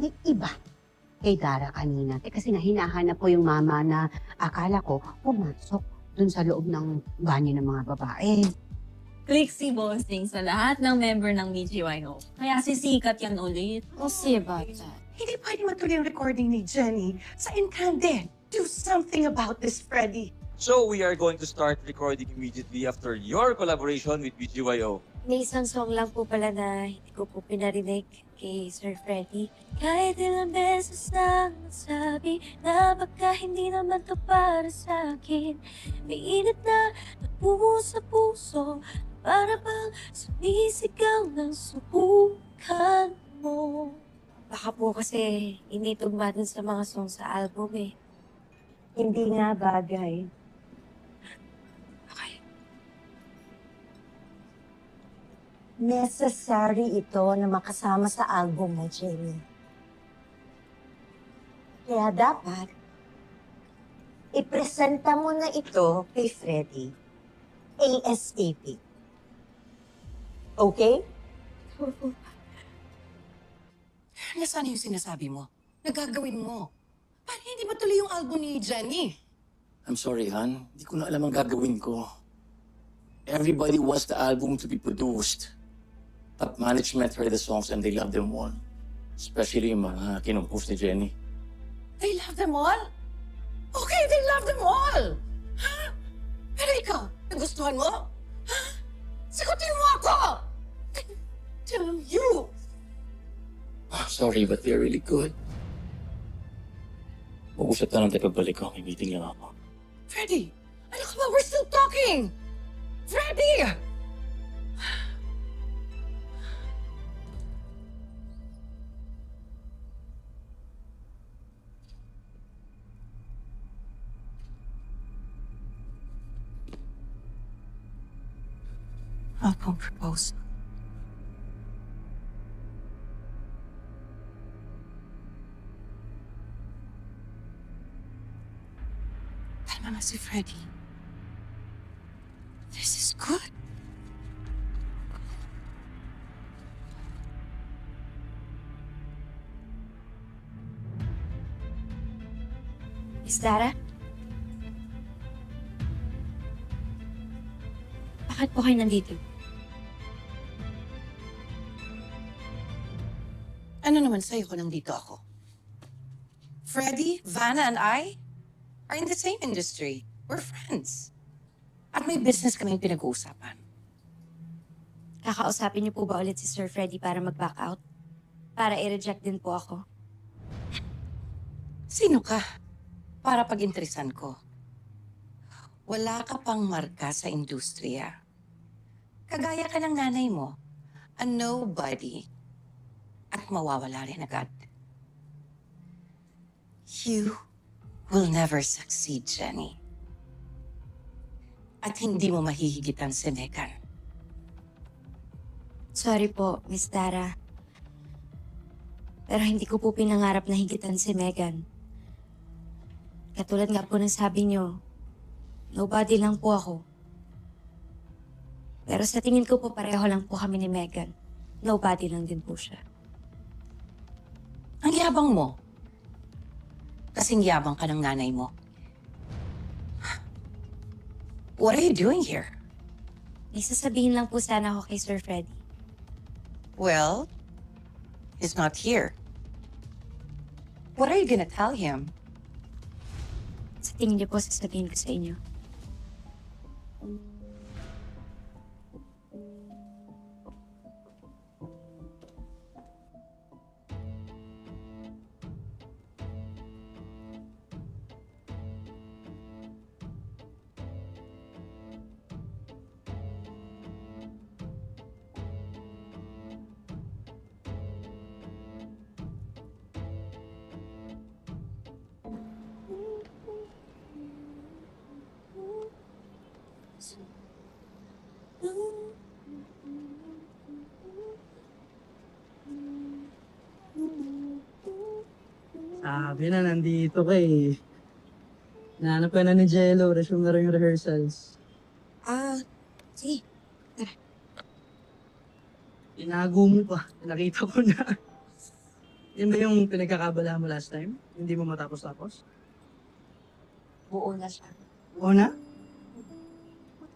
May iba kay Dara kanina. Kasi nga, hinahanap ko yung mama na akala ko pumasok dun sa loob ng banyo ng mga babae. Click si Bossing sa lahat ng member ng BGYO. Kaya sisikat yan ulit. We'll see about that. Hindi pwede matuloy ang recording ni Jenny sa Encante. Do something about this, Freddy. So we are going to start recording immediately after your collaboration with BGYO. May isang song lang po pala na hindi ko po pinarinig kay Sir Freddy. Kahit ilang beses na nasabi na baka hindi naman to para sa akin. May init na napuho sa puso, para bang sumisigaw ng subukan mo. Baka po kasi initugma dun sa mga song sa album eh. Hindi nga bagay. Okay. Necessary ito na makasama sa album mo, Jenny. Kaya dapat, ipresenta mo na ito kay Freddy ASAP. Okay? Nasaan yung sinasabi mo? Nagagawin mo. Paano hindi matuloy yung album ni Jenny? I'm sorry, Han. Hindi ko na alam ang gagawin ko. Everybody wants the album to be produced. Top management heard the songs and they love them all. Especially yung mga kinumpos ni Jenny. They love them all? Okay, they love them all! Ha? Pero ikaw, nagustuhan mo? Ha? Sagutin mo ako! Tell you! Sorry, but they're really good. Mag-usap na lang tayo pagbalik ko. May meeting lang ako. Freddy! Ano ka ba? We're still talking! Freddy! Album proposal. Tama na si Freddy. This is good. Miss Dara? Bakit po kayo nandito? Ano naman sa'yo kung nandito ako? Freddy, Vanna, and I are in the same industry. We're friends. At may business kaming pinag-uusapan. Kakausapin niyo po ba ulit si Sir Freddy para mag-back out? Para i-reject din po ako? Sino ka? Para pag-interesan ko. Wala ka pang marka sa industriya. Kagaya ka ng nanay mo. A nobody. At mawawala rin agad. You will never succeed, Jenny. At hindi mo mahihigitan si Megan. Sorry po, Miss Dara. Pero hindi ko po pinangarap na higitan si Megan. Katulad nga po ng sabi niyo, nobody lang po ako. Pero sa tingin ko po pareho lang po kami ni Megan. Nobody lang din po siya. Ang yabang mo. Kasing yabang ka ng nanay mo. What are you doing here? May sasabihin lang po sana ako kay Sir Freddy. Well, he's not here. What are you gonna tell him? Sa tingin niyo po sasabihin ko sa inyo. Sabi na, nandito ka eh. Nahanap ka na ni Jello, resume na rin yung rehearsals. Sige. Tinago mo pa, nakita ko na. Yun ba yung pinagkakabala mo last time? Hindi mo matapos-tapos? Buo na siya. Oo na?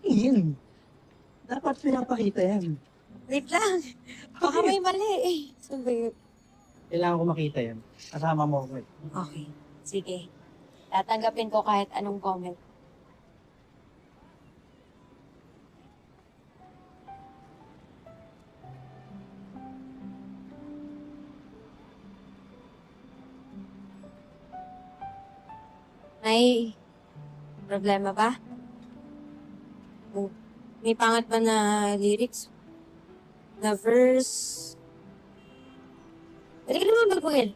Yun. Dapat pinapakita yan. Wait lang. Baka may mali eh. So, babe. Kailangan ko makita yan. Kasama mo ako. Okay. Sige. Tatanggapin ko kahit anong comment. May problema ba? May pangat ba na lyrics? Na verse? Pwede ka naman baguhin.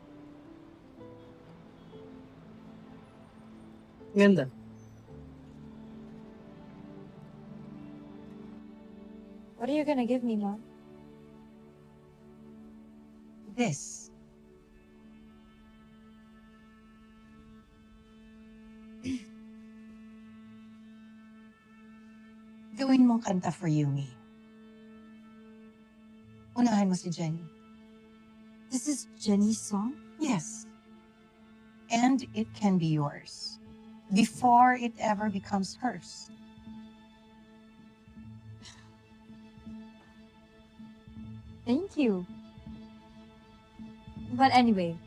Ganda. What are you gonna give me, Mom? This. Gawin mong kanta for Yumi. Unahan mo si Jenny. This is Jenny's song? Yes. And it can be yours. Before it ever becomes hers. Thank you. But anyway,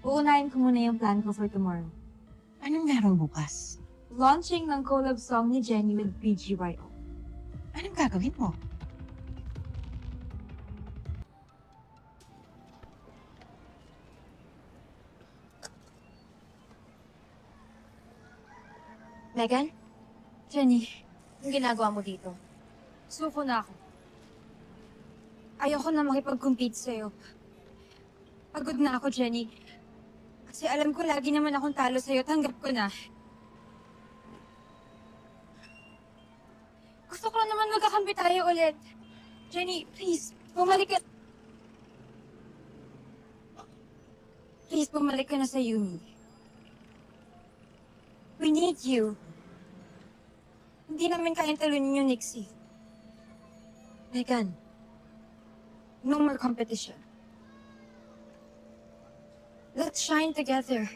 uunahin ko muna yung plan ko for tomorrow. Anong meron bukas? Launching ng collab song ni Jenny with BGYO. Anong gagawin mo? Megan? Jenny, yung ginagawa mo dito? Suko na ako. Ayoko na makipag-compete sa'yo. Pagod na ako, Jenny. Kasi alam ko lagi naman akong talo sa'yo, tanggap ko na. Gusto ko naman magkakampi tayo ulit. Jenny, please, bumalik ka. Please, bumalik ka na sa Yumi. We need you. Hindi namin kayang talunin yung Nixie. Megan, no more competition. Let's shine together.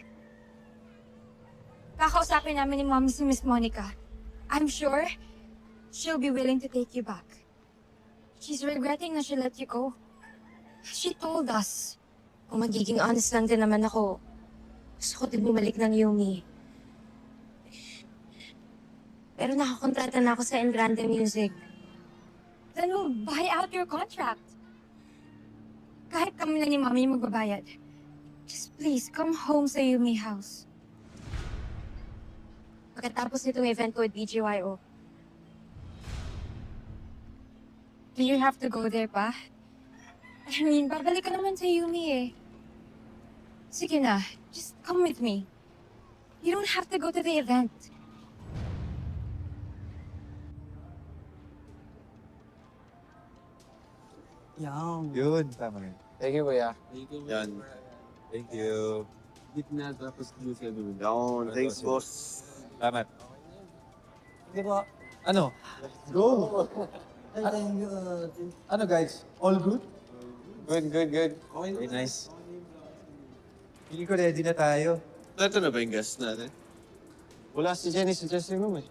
Kakausapin namin ni Mommy si Miss Monica. I'm sure she'll be willing to take you back. She's regretting na she let you go. She told us. Kung magiging honest lang din naman ako, gusto ko din bumalik ng Yumi. Pero nakakontrata na ako sa Engrande Music. Then we'll buy out your contract. Kahit kami na ni Mommy magbabayad. Just please, come home sa Yumi house. Pagkatapos nitong event ko at BGYO. Do you have to go there pa? I mean, babalik ka naman sa Yumi eh. Sige na, just come with me. You don't have to go to the event. Yan. Yun, tama yun. Thank you, kuya. Yan. Thank you. Gitna tapos blue sa dulo. Down. Thanks, boss. Salamat. Di ba? Ano? Go! Ano guys? All good? Good. Very nice. Feeling ko ready na tayo. Ito na ba yung guest natin? Wala si Jenny sa dressing room eh.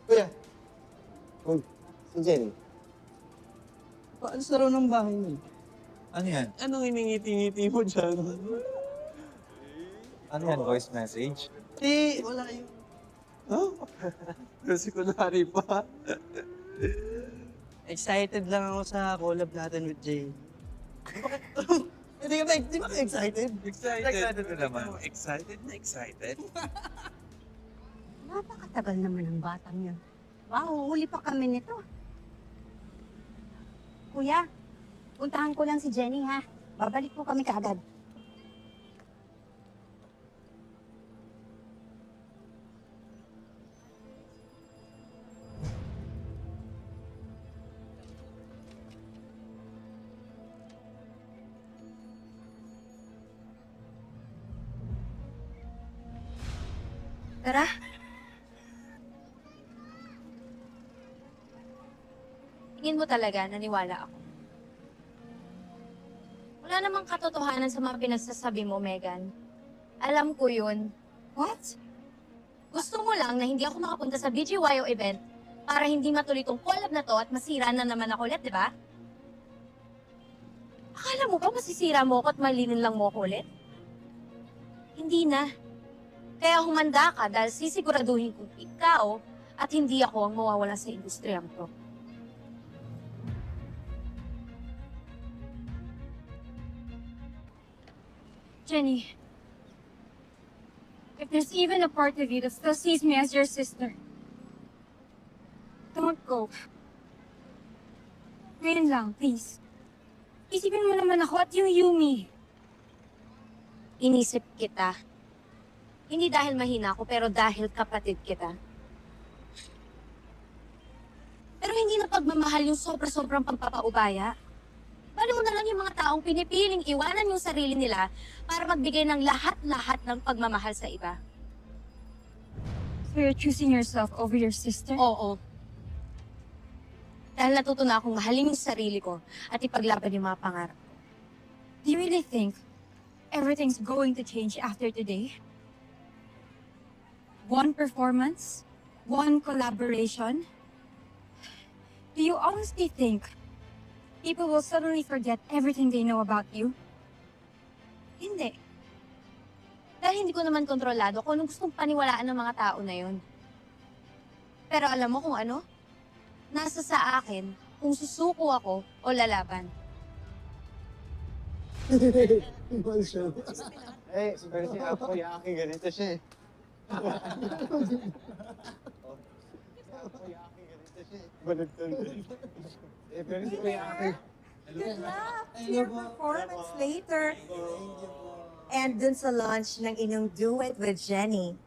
Kuya, Si Jenny. Paalis na raw ng bahay mo. ano yan? Anong iningiti-ngiti mo dyan? Ano yan? Voice message? Wala yun. Kasi kunwari pa. Excited lang ako sa collab natin with Jay. Hindi ka ba excited? Excited na naman. Excited. Napakatagal naman ng batang yun. Wow, huli pa kami nito. Kuya, puntahan ko lang si Jenny ha. Babalik po kami kaagad. Tara. Tingin mo talaga, naniwala ako. Wala namang katotohanan sa mga pinagsasabi mo, Megan. Alam ko yun. What? Gusto mo lang na hindi ako makapunta sa BGYO event para hindi matuloy tong collab na to at masira na naman ako ulit, di ba? Akala mo ba masisira mo ako at malinin lang mo ako ulit? Hindi na. Kaya humanda ka dahil sisiguraduhin kong ikaw at hindi ako ang mawawala sa industriyang to. Jenny, if there's even a part of you that still sees me as your sister, don't go. Ngayon lang, please. Isipin mo naman ako at yung Yumi. Inisip kita. Hindi dahil mahina ako, pero dahil kapatid kita. Pero hindi na pagmamahal yung sobra-sobrang pagpapaubaya. Bali mo na lang yung mga taong pinipiling iwanan yung sarili nila para magbigay ng lahat-lahat ng pagmamahal sa iba. So you're choosing yourself over your sister? Oo. Dahil natuto na akong mahalin yung sarili ko at ipaglaban yung mga pangarap. Do you really think everything's going to change after today? One performance? One collaboration? Do you honestly think people will suddenly forget everything they know about you? Hindi. Dahil hindi ko naman kontrolado kung anong gustong paniwalaan ng mga tao na yun. Pero alam mo kung ano? Nasa sa akin kung susuko ako o lalaban. Eh, pero si Apo, yaking ganito siya eh. Pero si Yaking. Good luck to your performance later. And dun sa launch ng inyong duet with Jenny.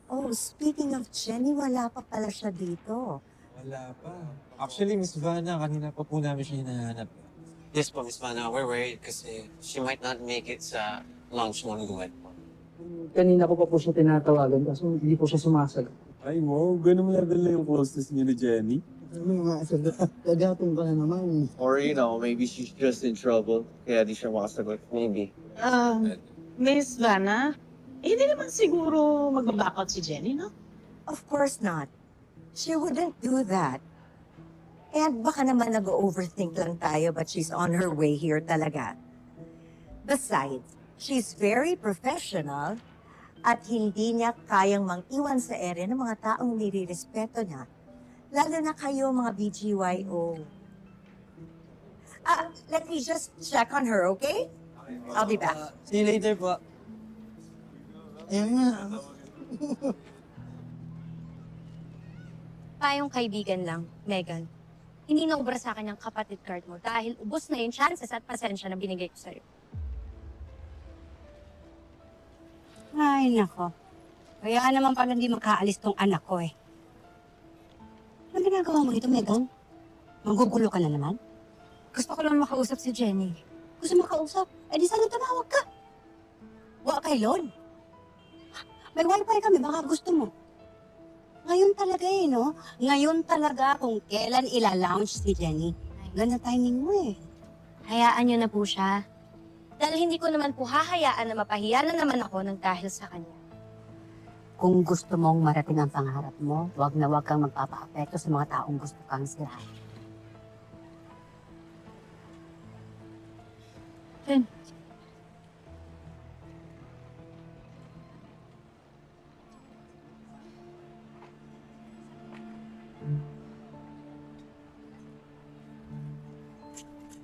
Oh, speaking of Jenny, wala pa pala siya dito. Wala pa. Actually, Miss Vanna, kanina pa po namin siya hinahanap. Yes po, Miss Vanna. We're worried kasi she might not make it sa launch ng duet po. Kanina ko pa po siya tinatawagan kaso hindi po siya sumasagot. Ay mo, ganun level na yung closeness niya ni Jenny. Ano nga, kagatong ka na naman. Or, you know, maybe she's just in trouble, kaya di siya makasagot. Maybe. Miss Vanna, hindi naman siguro mag-backout si Jenny, no? Of course not. She wouldn't do that. And baka naman nag-overthink lang tayo but she's on her way here talaga. Besides, she's very professional at hindi niya kayang mang-iwan sa ere ng mga taong nirirespeto niya. Lalo na kayo mga BGYO. Let me just check on her, okay? I'll be back. See you later po. Ayan nga. Tayong kaibigan lang, Megan. Hindi na ubra sa akin ang kapatid card mo dahil ubos na yung chances at pasensya na binigay ko sa'yo. Ay, nako. Kaya naman pala hindi makaalis tong anak ko eh. Ano ginagawa mo ito, Megan? Manggugulo ka na naman? Gusto ko lang makausap si Jenny. Gusto makausap? Eh di sana tumawag ka. Wa kay Lord. May wifi kami, baka gusto mo. Ngayon talaga eh, no? Ngayon talaga kung kailan ila-launch si Jenny. Ganda timing mo eh. Hayaan niyo na po siya. Dahil hindi ko naman po hahayaan na mapahiya na naman ako ng dahil sa kanya. Kung gusto mong marating ang pangarap mo, wag na wag kang magpapa-apekto sa mga taong gusto kang sirahin. Then,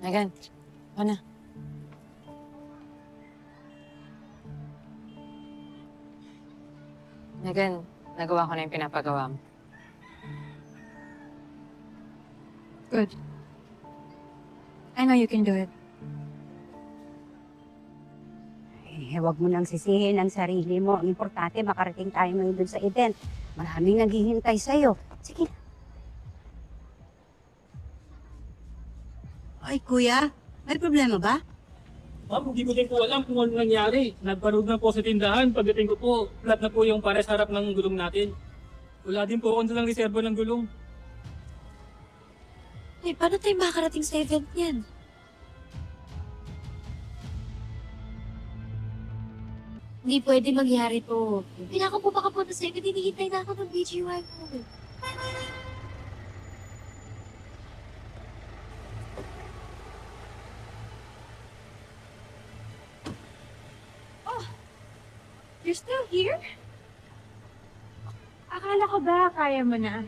Megan, ano na? Megan, nagawa ko na yung pinapagawa mo. good. I know you can do it. Eh, wag mo nang sisihin ang sarili mo. Ang importante, makarating tayo ngayon dun sa event. Maraming naghihintay sa'yo. Sige. Ay, kuya, may problema ba? Ma'am, hindi ko din po alam kung ano nangyari. Nagparod na po sa tindahan. Pagdating ko po, flat na po yung pares harap ng gulong natin. Wala din po akong dalang reservo ng gulong. Eh, paano tayo makakarating sa event niyan? Hindi pwede mangyari to. Kailangan po makapunta sa'yo. Hinihintay na ako ng BGY ko. Oh, you're still here? Akala ko ba kaya mo na?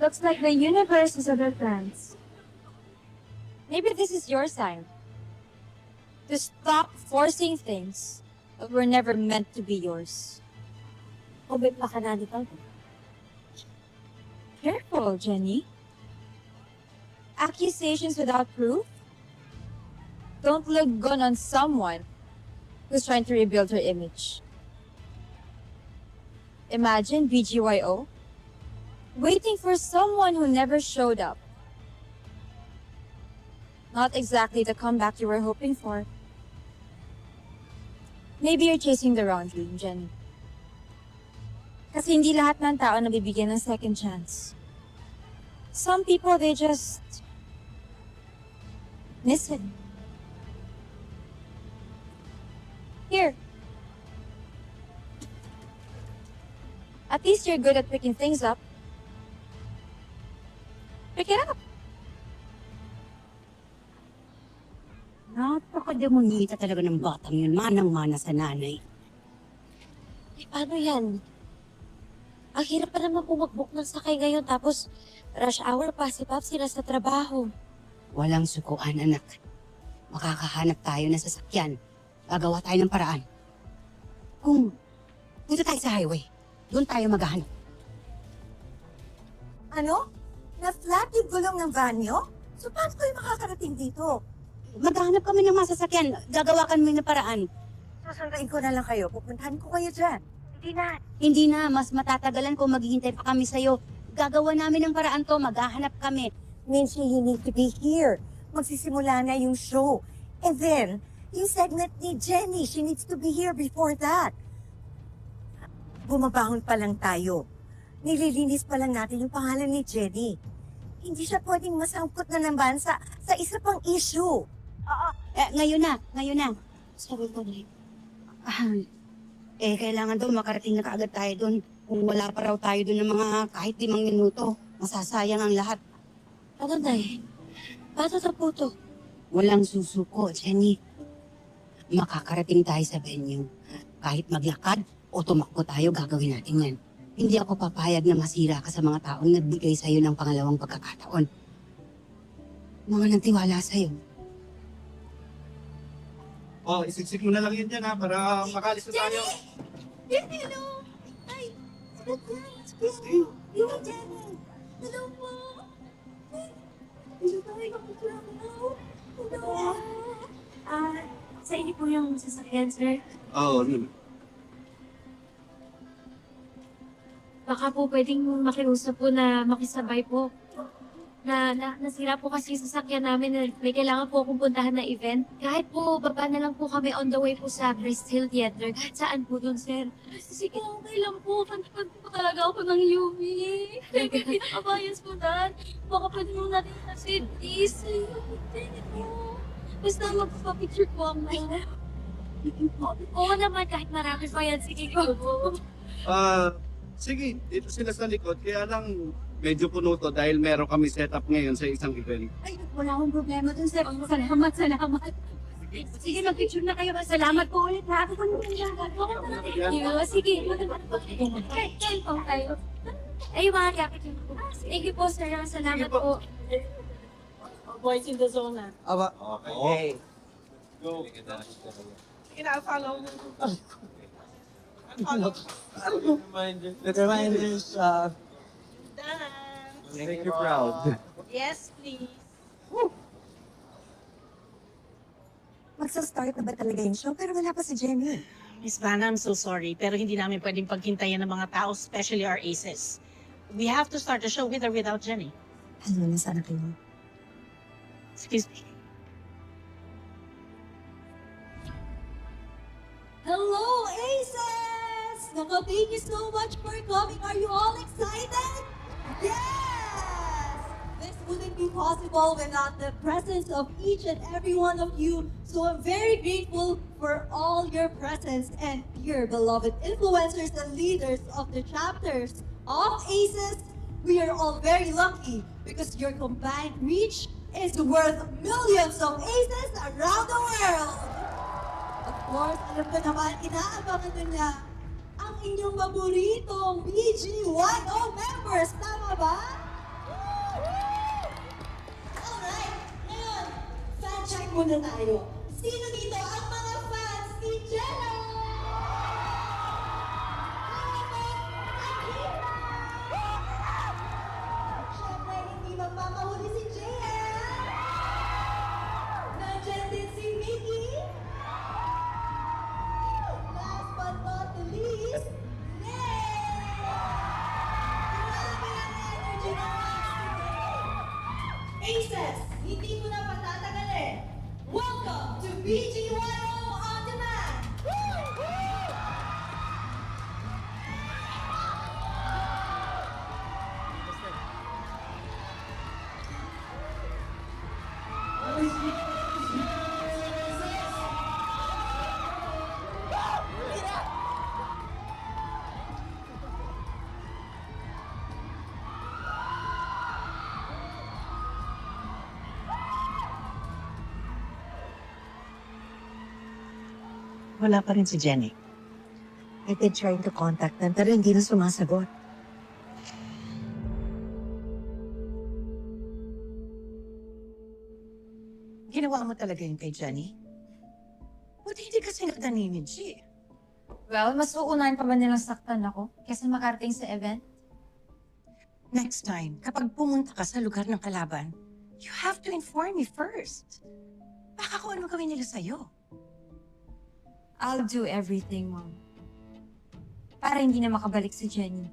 Looks like the universe has other plans. Maybe this is your sign. To stop forcing things that were never meant to be yours. Kubit pa ka na dito. Careful, Jenny. Accusations without proof don't look good on someone who's trying to rebuild her image. Imagine BGYO waiting for someone who never showed up. Not exactly the comeback you were hoping for. Maybe you're chasing the wrong dream, Jenny. Kasi hindi lahat ng tao nabibigyan ng second chance. Some people, they just miss it. Here. At least you're good at picking things up. Pick it up. Napakademonyita talaga ng batang yun. Manang-mana sa nanay. Paano yan? Ang hirap pa naman po mag-book ng sakay ngayon tapos rush hour pa si Pops sila sa trabaho. Walang sukuan, anak. Makakahanap tayo ng sasakyan. Gagawa tayo ng paraan. Kung dito tayo sa highway, doon tayo maghahanap. Ano? Na-flat yung gulong ng van nyo? So paano kayo makakarating dito? Maghahanap kami ng masasakyan. Gagawa kami ng paraan. Sasandain ko na lang kayo. Pupuntahan ko kayo dyan. Hindi na. Mas matatagalan kung maghihintay pa kami sa'yo. Gagawa namin ng paraan to. Maghahanap kami. Mincy, you need to be here. Magsisimula na yung show. And then, yung segment ni Jenny, she needs to be here before that. Bumabahon pa lang tayo. Nililinis pa lang natin yung pangalan ni Jenny. Hindi siya pwedeng masangkot na naman sa isa pang issue. Ngayon na. Sabi ko na. Kailangan daw makarating na kaagad tayo doon. Kung wala pa raw tayo doon ng mga kahit 5 minuto, masasayang ang lahat. Ano, Nay? Paano na po to? Walang susuko, Jenny. Makakarating tayo sa venue. Kahit maglakad o tumakbo tayo, gagawin natin yan. Hindi ako papayag na masira ka sa mga taong nagbigay sa'yo ng pangalawang pagkakataon. Mga nagtiwala sa'yo. Oh, isiksik mo na lang yun dyan ha, para makalis na tayo. Jenny, hello! Ay! Jenny! Hello po! Hello tayo! Sa inyo po yung sasakyan, sir. Oo, Baka po pwedeng makiusap po na makisabay po. Nasira po kasi yung sasakyan namin na may kailangan po akong puntahan na event. Kahit po, baba na lang po kami on the way po sa Crest Hill Theater. Kahit saan po dun, sir. Sige, okay lang po. Panipag po talaga ako ng Yumi. Hindi nakabayas po dahil. Baka pwede mo natin kasi please. Hindi po. Basta magpapicture po ako. Oo naman, kahit marami pa yan. Sige po. Sige, dito sila sa likod. Kaya lang medyo puno to dahil meron kami setup ngayon sa isang event. Ay, wala akong problema dun, sir. Salamat. Sige, mag-picture na kayo. Salamat po ulit, ha? Sige. Kain po kayo. Ay, mga kapit yun po. Thank you po, sir. Salamat po. Boys in the zone na. Aba. Okay. Go. Ina-follow mo. Reminders, make you proud. Yes, please. Magsa-start na ba talaga yung show? Pero wala pa si Jenny. Miss Vanna, I'm so sorry, pero hindi namin pwedeng paghintayan ng mga tao, especially our aces. We have to start the show with or without Jenny. Ano na sana kayo? Excuse me. Hello, Aces! Naka, thank you so much for coming. Are you all excited? Yes! This wouldn't be possible without the presence of each and every one of you. So I'm very grateful for all your presence and your beloved influencers and leaders of the chapters of ACES. We are all very lucky because your combined reach is worth millions of ACES around the world. Of course, alam ko naman, inaabangan nyo na ang inyong paboritong BG1O members. Tama ba? Alright, ngayon, fan check muna tayo. Sino dito ang mga fans ni Jenna? Siyempre, hindi magpapahuli si Jaya. Nandiyan din si Mickey. Last but not the least, grabe ang energy ng ACES, hindi ko na patatagalin. Welcome to BG1O On Demand! Wala pa rin si Jenny. I've been trying to contact them, pero hindi na sumasagot. Ginawa mo talaga yun kay Jenny? Buti hindi kasi nagdanimid siya. Well, mas uunahin pa ba nilang saktan ako kaysa makarating sa event? Next time, kapag pumunta ka sa lugar ng kalaban, you have to inform me first. Baka kung ano gawin nila sa'yo. I'll do everything, Mom. Para hindi na makabalik si Jenny.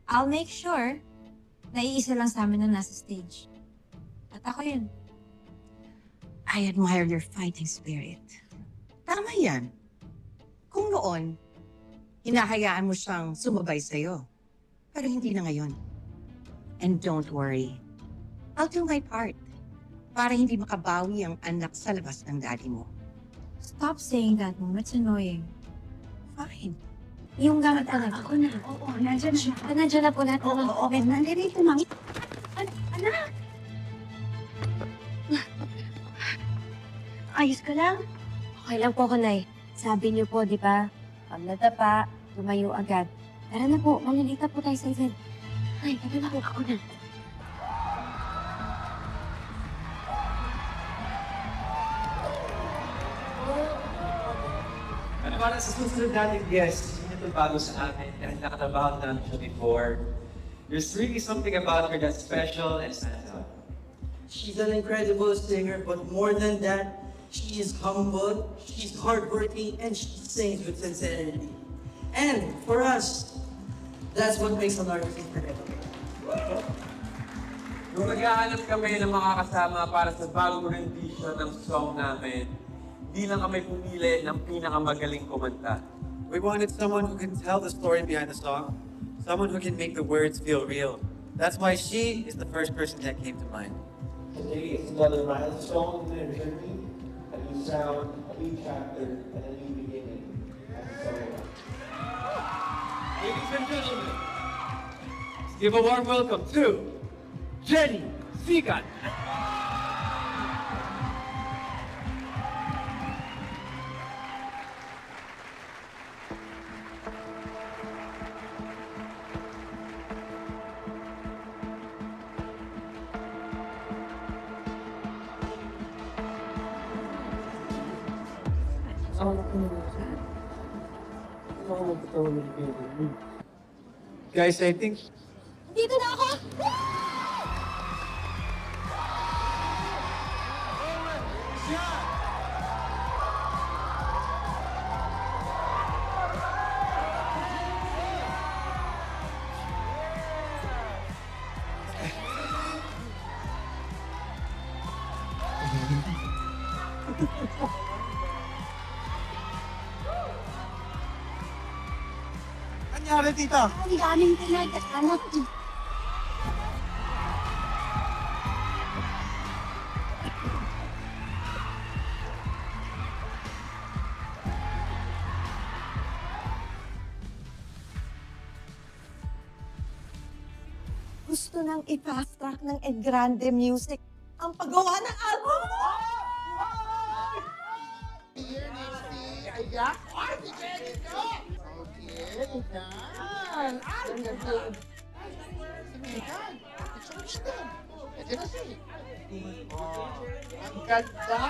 I'll make sure na iisa lang sa amin na nasa stage. At ako yun. I admire your fighting spirit. Tama yan. Kung noon, hinahayaan mo siyang sumabay sa'yo. Pero hindi na ngayon. And don't worry. I'll do my part para hindi makabawi ang anak sa labas ng daddy mo. Stop saying that, Mom. It's annoying. Fine. Yung gamit talaga. Ako na. Oo, nandiyan siya. Nandiyan na po lahat. Oo, Nandito, Mami. Anak! Ayos ka lang? Okay lang po, Kanay. Sabi niyo po, di ba? Pag natapa, tumayo agad. Tara na po, malalita po tayo sa event. Ay, tabi na po ako na. Ano para sa susunod nating guest, hindi ito bago sa akin dahil nakatrabaho namin siya before. There's really something about her that's special and stands out. She's an incredible singer, but more than that, she is humble, she's hardworking, and she sings with sincerity. And for us, that's what makes an artist incredible. Nung naghahanap kami ng mga kasama para sa bagong rendition ng song namin, di lang kami pumili ng pinakamagaling kumanta. We wanted someone who can tell the story behind the song, someone who can make the words feel real. That's why she is the first person that came to mind. Today is another milestone in their journey, a new sound, a new chapter, and a new beginning. Ladies and gentlemen, let's give a warm welcome to Jenny Sikat. Guys, I think Dito na ako! Nangyari, tita? Ang daming pinagkakanot. gusto nang i-fast track ng Ed Grande Music ang paggawa ng album mo! Ang ganda!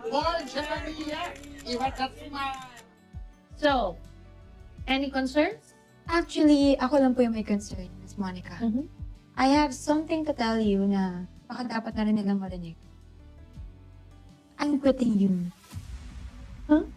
More Jeremiah! Iba ka So, any concerns? Actually, ako lang po yung may concern, Miss Monica. I have something to tell you na baka dapat na rin nilang marinig. I'm quitting you. Huh?